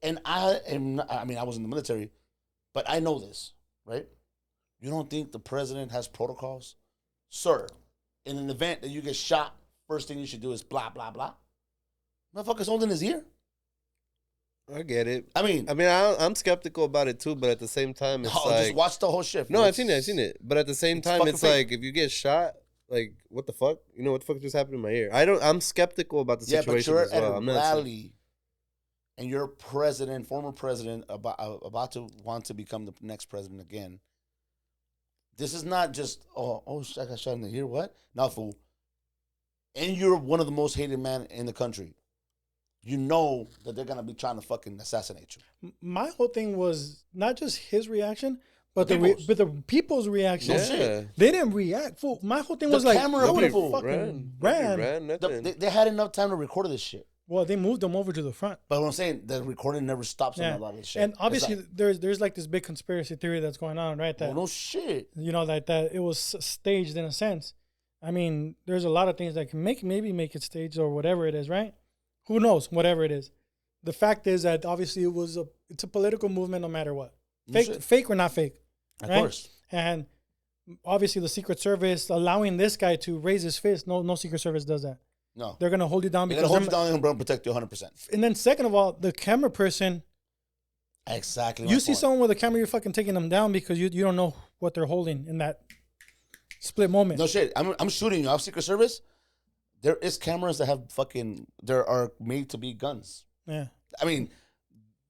And I was in the military, but I know this, right? You don't think the president has protocols? Sir, in an event that you get shot, first thing you should do is blah, blah, blah. Motherfucker's holding his ear. I get it. I mean, I'm skeptical about it too, but at the same time, it's like just watch the whole shit. No, I've seen it. But at the same time, it's like if you get shot, like what the fuck? You know what the fuck just happened in my ear? I'm skeptical about the situation. Yeah, but you're as well. at a rally, and you're president, former president, about to want to become the next president again. This is not just I got shot in the ear. What? No, fool. And you're one of the most hated men in the country. You know that they're gonna be trying to fucking assassinate you. My whole thing was not just his reaction, but the people's reaction. No shit. They didn't react. Fool. My whole thing was like, camera I would have people fucking ran. They had enough time to record this shit. Well, they moved them over to the front. But what I'm saying, the recording never stops on a lot of this shit. And obviously, there's like this big conspiracy theory that's going on, right? That no shit. You know, that it was staged in a sense. I mean, there's a lot of things that can maybe make it staged or whatever it is, right? Who knows? Whatever it is. The fact is that obviously it's a political movement no matter what. Fake or not fake. Of right? course. And obviously the Secret Service allowing this guy to raise his fist. No Secret Service does that. No. They're going to hold you down because they're going to hold you down and protect you 100%. And then second of all, the camera person. Exactly. You see someone with a camera, you're fucking taking them down because you don't know what they're holding in that split moment. No shit. I'm shooting you. I have Secret Service. There is cameras that have there are made to be guns. Yeah. I mean,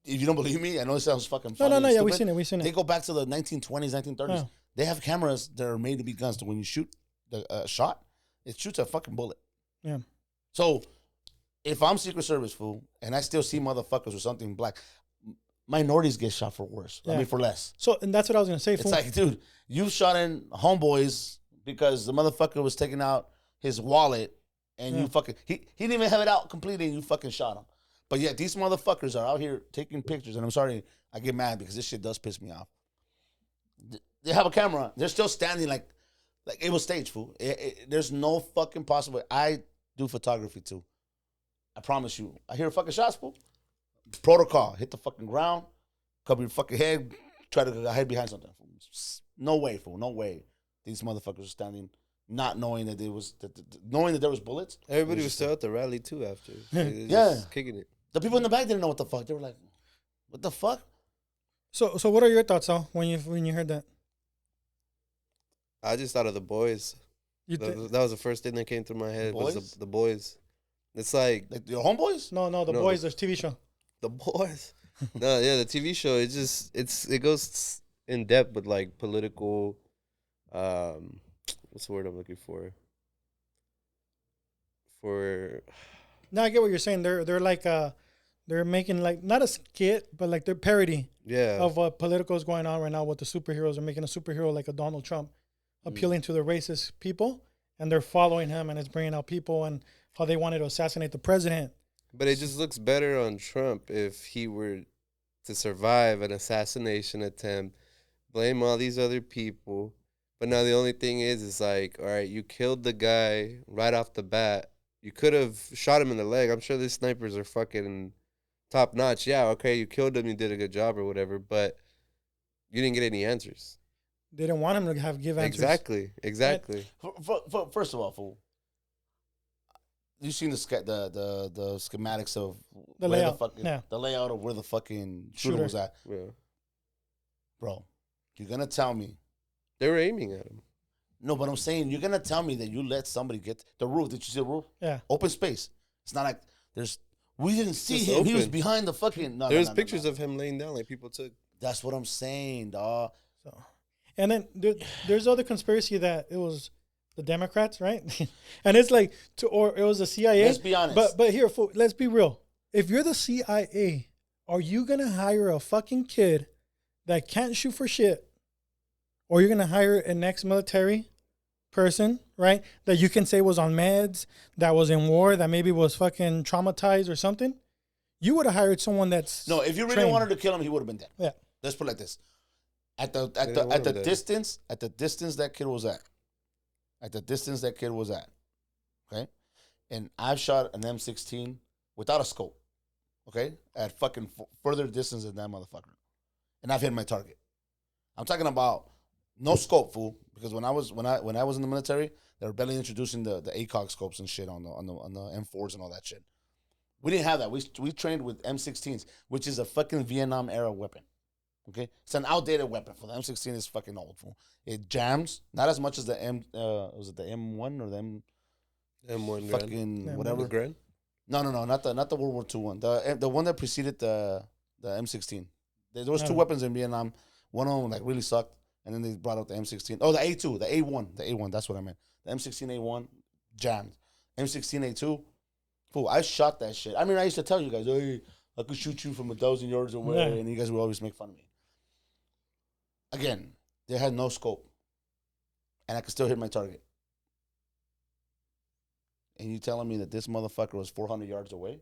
if you don't believe me, I know it sounds fucking funny. No, yeah, we've seen it. They go back to the 1920s, 1930s. Yeah. They have cameras that are made to be guns. So when you shoot the shot, it shoots a fucking bullet. Yeah. So if I'm Secret Service, fool, and I still see motherfuckers with something black, minorities get shot for worse. Yeah. I mean, for less. So, and that's what I was going to say, fool. It's like, dude, you shot in homeboys because the motherfucker was taking out his wallet and you fucking, he didn't even have it out completely and you fucking shot him. But yet these motherfuckers are out here taking pictures, and I'm sorry, I get mad because this shit does piss me off. They have a camera. They're still standing like it was staged, fool. There's no fucking possible way. I do photography too. I promise you. I hear fucking shots, fool. Protocol. Hit the fucking ground. Cover your fucking head. Try to hide behind something. No way, fool. No way. These motherfuckers are standing not knowing that knowing that there was bullets. Everybody was still at the rally too after. Yeah. Kicking it. The people in the back didn't know what the fuck. They were like, what the fuck? So what are your thoughts, Al, when you heard that? I just thought of the boys. That was the first thing that came through my head. Was the boys. It's like your homeboys? No, the boys. There's TV show. The boys. No, yeah, the TV show. It goes in depth with like political. What's the word I'm looking for? No, I get what you're saying. They're like they're making like not a skit, but like they're parody. Yeah. Of what political is going on right now with the superheroes. They're making a superhero like a Donald Trump, appealing to the racist people, and they're following him, and it's bringing out people and how they wanted to assassinate the president. But it just looks better on Trump if he were to survive an assassination attempt, blame all these other people. But now the only thing is like, all right, you killed the guy right off the bat. You could have shot him in the leg. I'm sure these snipers are fucking top notch. Yeah, okay, you killed him, you did a good job or whatever, but you didn't get any answers. They didn't want him to give answers. Exactly. First of all, fool, you've seen the schematics of the layout. The layout of where the fucking shooter was at. Yeah. Bro, you're gonna tell me they were aiming at him. No, but I'm saying you're gonna tell me that you let somebody get the roof. Did you see the roof? Yeah. Open space. It's not like we didn't see him. Open. He was behind the fucking. There's pictures of him laying down like people took. That's what I'm saying, dawg. So, and then there's other conspiracy that it was the Democrats, right? And it's like or it was the CIA. Let's be honest. But here, let's be real. If you're the CIA, are you gonna hire a fucking kid that can't shoot for shit, or you're gonna hire an ex-military person, right? That you can say was on meds, that was in war, that maybe was fucking traumatized or something. You would have hired someone that's No, if you really trained. wanted to kill him, he would have been dead. Yeah. Let's put it like this: at the dead. distance that kid was at, okay, and I've shot an M16 without a scope, okay, at fucking further distance than that motherfucker, and I've hit my target. I'm talking about no scope, fool, because when I was in the military, they were barely introducing the ACOG scopes and shit on the M4s and all that shit. We didn't have that. We trained with M16s, which is a fucking Vietnam era weapon. Okay, it's an outdated weapon. For the M16 is fucking old, fool. It jams not as much as the was it the M1 or the M1 fucking Grand. whatever. The Grand? No, not the World War II one. The one that preceded the M16. There was two Oh. weapons in Vietnam. One of them like really sucked, and then they brought out the M16. Oh, the A2, the A1. That's what I meant. The M16A1 jammed. M16A2. Fool, I shot that shit. I mean, I used to tell you guys, hey, I could shoot you from 1,000 yards away, Yeah. and you guys would always make fun of me. Again, they had no scope, and I could still hit my target. And you telling me that this motherfucker was 400 yards away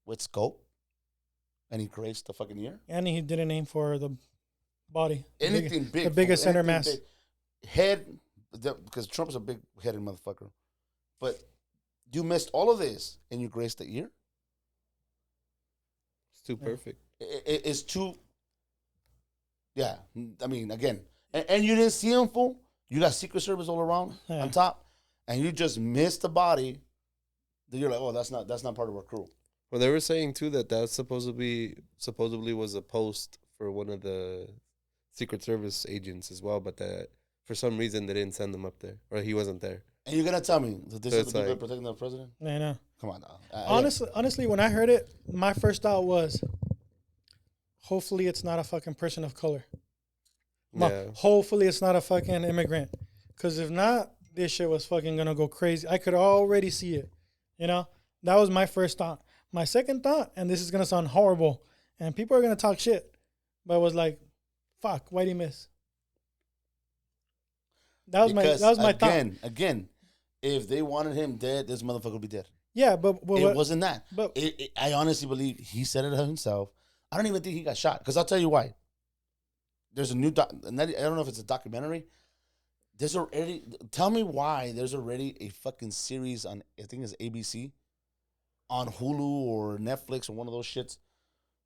with scope, and he graced the fucking ear? And he didn't aim for the body. Anything big. The biggest fool, center anything mass. big. Head, because Trump's a big-headed motherfucker. But you missed all of this, and you graced the ear? It's too perfect. It's too. Yeah, I mean, again, and you didn't see him, fool. You got Secret Service all around Yeah. on top, and you just missed the body. Then you're like, oh, that's not part of our crew. Well, they were saying too that supposedly was a post for one of the Secret Service agents as well, but that for some reason they didn't send him up there, or he wasn't there. And you're gonna tell me that this So is the it's people like- protecting the president? I know. Come on now. Honestly, when I heard it, my first thought was, hopefully it's not a fucking person of color. Yeah. Hopefully it's not a fucking immigrant. Because if not, this shit was fucking gonna go crazy. I could already see it. You know? That was my first thought. My second thought, and this is gonna sound horrible, and people are gonna talk shit, but it was like, fuck, why'd he miss? That was my thought. Again, if they wanted him dead, this motherfucker would be dead. Yeah, but It wasn't that. But I honestly believe he said it himself. I don't even think he got shot. Because I'll tell you why. There's a new I don't know if it's a documentary. Tell me why there's already a fucking series on, I think it's ABC, on Hulu or Netflix or one of those shits.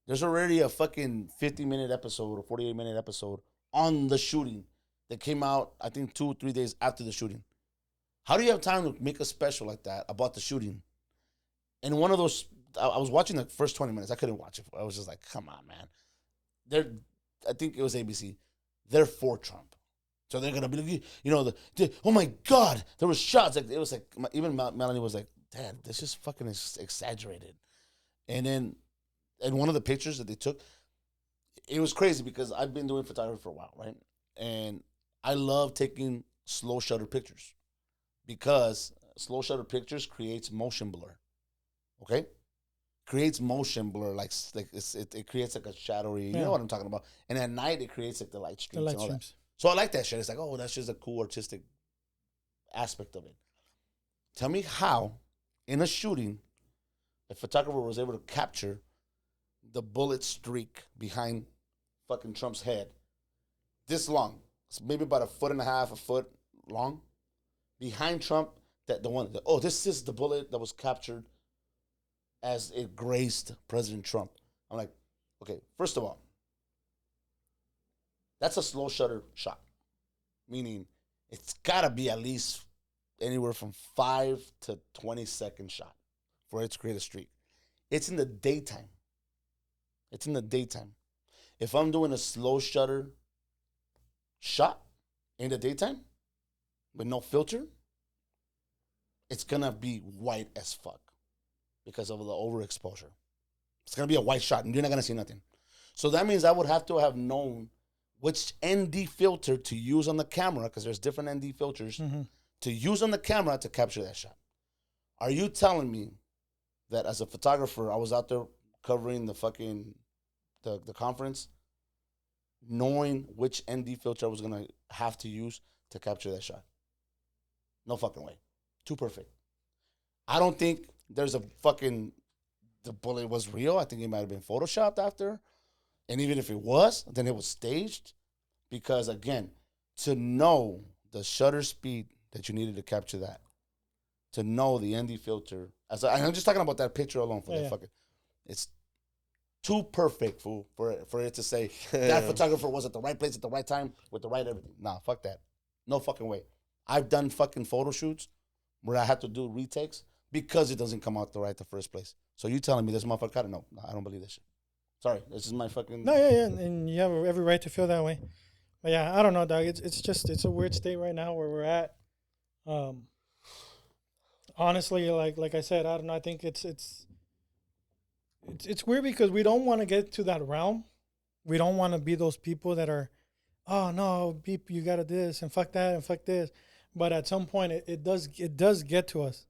There's already a fucking 50-minute episode or 48-minute episode on the shooting that came out, I think, 2 or 3 days after the shooting. How do you have time to make a special like that about the shooting? And one of those, I was watching the first 20 minutes. I couldn't watch it. I was just like, come on, man. I think it was ABC. They're for Trump. So they're going to be like, oh my God, there was shots. Like, it was like, even Melanie was like, Dad, this is fucking exaggerated. And then, and one of the pictures that they took, it was crazy because I've been doing photography for a while, right? And I love taking slow shutter pictures because slow shutter pictures creates motion blur. Okay? Creates motion blur, it creates like a shadowy, you know what I'm talking about. And at night, it creates like the light streams and all that. So I like that shit. It's like, oh, that's just a cool artistic aspect of it. Tell me how, in a shooting, a photographer was able to capture the bullet streak behind fucking Trump's head this long. It's maybe about 1.5 feet, a foot long. Behind Trump, this is the bullet that was captured as it grazed President Trump. I'm like, okay, first of all, that's a slow shutter shot. Meaning it's gotta be at least anywhere from 5 to 20 second shot for it to create a streak. It's in the daytime. If I'm doing a slow shutter shot in the daytime with no filter, it's gonna be white as fuck because of the overexposure. It's gonna be a white shot and you're not gonna see nothing. So that means I would have to have known which ND filter to use on the camera, because there's different ND filters, to use on the camera to capture that shot. Are you telling me that as a photographer, I was out there covering the fucking the conference, knowing which ND filter I was gonna have to use to capture that shot? No fucking way. Too perfect. I don't think there's a fucking the bullet was real. I think it might have been photoshopped after. And even if it was, then it was staged. Because again, to know the shutter speed that you needed to capture that, to know the ND filter, I'm just talking about that picture alone for that fucking, it's too perfect, fool, for it to say that photographer was at the right place at the right time with the right everything. Nah, fuck that. No fucking way. I've done fucking photo shoots where I had to do retakes because it doesn't come out the first place. So you telling me this motherfucker got it? No, I don't believe this shit. Sorry, this is my fucking... No, yeah, and you have every right to feel that way. But yeah, I don't know, dog. It's a weird state right now where we're at. Honestly, like I said, I don't know. I think it's weird because we don't want to get to that realm. We don't want to be those people that are, oh no, beep, you got to this and fuck that and fuck this. But at some point, it does get to us,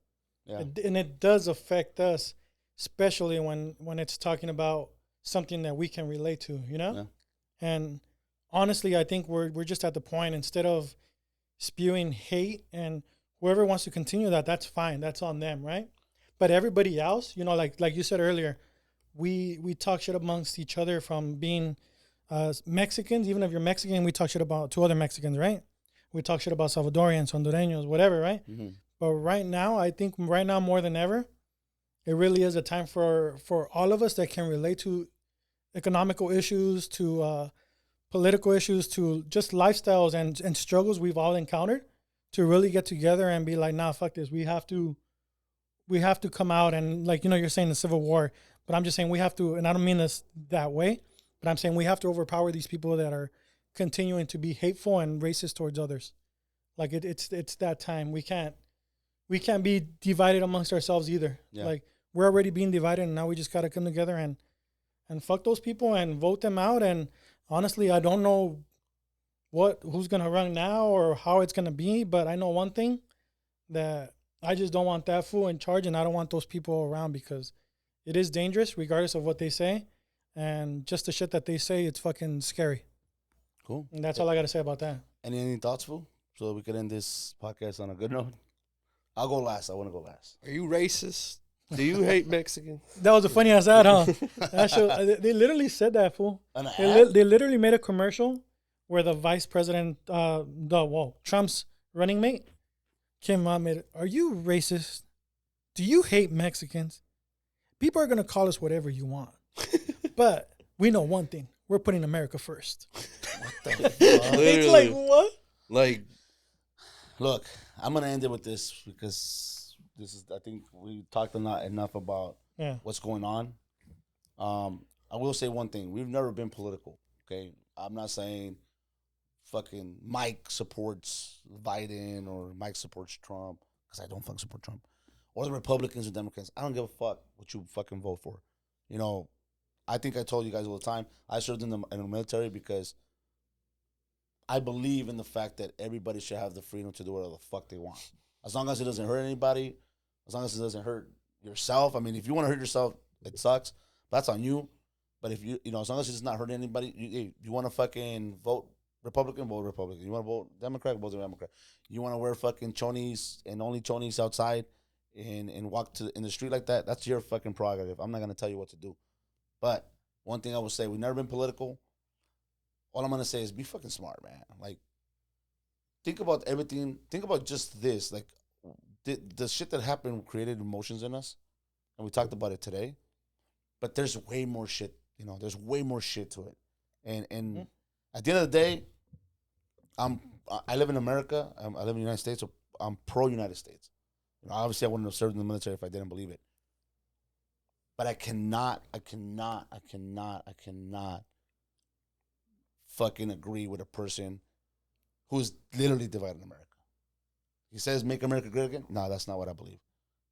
and it does affect us, especially when it's talking about something that we can relate to, you know. Yeah. And honestly, I think we're just at the point, instead of spewing hate, and whoever wants to continue that, that's fine. That's on them, right? But everybody else, you know, like you said earlier, we talk shit amongst each other from being Mexicans. Even if you're Mexican, we talk shit about two other Mexicans, right? We talk shit about Salvadorians, Hondureños, whatever, right? Mm-hmm. But right now, I think right now more than ever, it really is a time for all of us that can relate to economical issues, to political issues, to just lifestyles and struggles we've all encountered, to really get together and be like, nah, fuck this. We have to come out and, like, you know, you're saying the Civil War, but I'm just saying we have to, and I don't mean this that way, but I'm saying we have to overpower these people that are continuing to be hateful and racist towards others. Like it's that time. We can't be divided amongst ourselves either. Yeah. Like, we're already being divided, and now we just got to come together and fuck those people and vote them out. And honestly, I don't know who's going to run now or how it's going to be, but I know one thing, that I just don't want that fool in charge, and I don't want those people around, because it is dangerous regardless of what they say. And just the shit that they say, it's fucking scary. Cool. And that's all I got to say about that. Any thoughts, fool? So we could end this podcast on a good note. I'll go last. I want to go last. Are you racist? Do you hate Mexicans? That was a funny ass ad, huh? They literally said that, fool. They literally made a commercial where the vice president, Trump's running mate, came out and made it. Are you racist? Do you hate Mexicans? People are going to call us whatever you want. But we know one thing. We're putting America first. What the fuck? It's like, what? Like, look, I'm going to end it with this, because this is, I think we talked enough about what's going on. I will say one thing. We've never been political, okay? I'm not saying fucking Mike supports Biden or Mike supports Trump, because I don't fucking support Trump. Or the Republicans or Democrats. I don't give a fuck what you fucking vote for. You know, I think I told you guys all the time, I served in the military because I believe in the fact that everybody should have the freedom to do whatever the fuck they want. As long as it doesn't hurt anybody, as long as it doesn't hurt yourself. I mean, if you want to hurt yourself, it sucks. That's on you. But if you know, as long as it's not hurting anybody, you want to fucking vote Republican, vote Republican. You want to vote Democrat, vote Democrat. You want to wear fucking chonies and only chonies outside and walk in the street like that, that's your fucking prerogative. I'm not going to tell you what to do. But one thing I will say, we've never been political. All I'm going to say is be fucking smart, man. Like, think about everything. Think about just this. Like, the shit that happened created emotions in us. And we talked about it today. But there's way more shit. You know, there's way more shit to it. And at the end of the day, I live in America. I live in the United States, so I'm pro-United States. You know, obviously, I wouldn't have served in the military if I didn't believe it. But I cannot fucking agree with a person who's literally dividing America. He says, make America great again. No, that's not what I believe.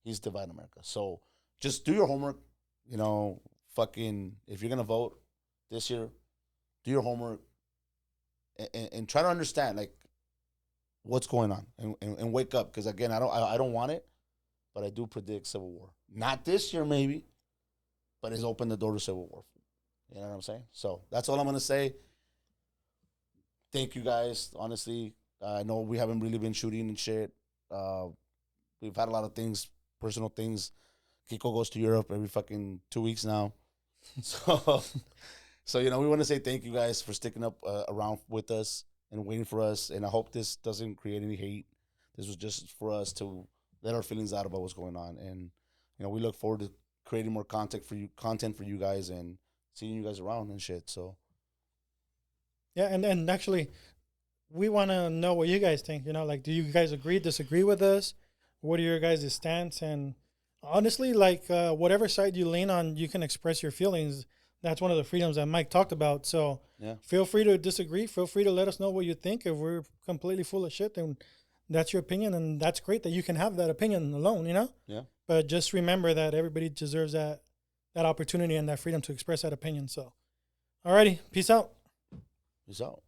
He's dividing America. So just do your homework. You know, fucking, if you're going to vote this year, do your homework and try to understand, like, what's going on and wake up. Because, again, I don't want it, but I do predict civil war. Not this year, maybe, but it's opened the door to civil war. You know what I'm saying? So that's all I'm going to say. Thank you, guys. Honestly, I know we haven't really been shooting and shit. We've had a lot of things, personal things. Kiko goes to Europe every fucking 2 weeks now. So we want to say thank you guys for sticking up around with us and waiting for us. And I hope this doesn't create any hate. This was just for us to let our feelings out about what's going on. And, we look forward to creating more content for you guys and seeing you guys around and shit. So. Yeah. And actually, we want to know what you guys think. Do you guys agree, disagree with us? What are your guys' stance? And honestly, whatever side you lean on, you can express your feelings. That's one of the freedoms that Mike talked about. So feel free to disagree. Feel free to let us know what you think. If we're completely full of shit, then that's your opinion. And that's great that you can have that opinion alone, Yeah. But just remember that everybody deserves that opportunity and that freedom to express that opinion. So, alrighty. Peace out. Peace out.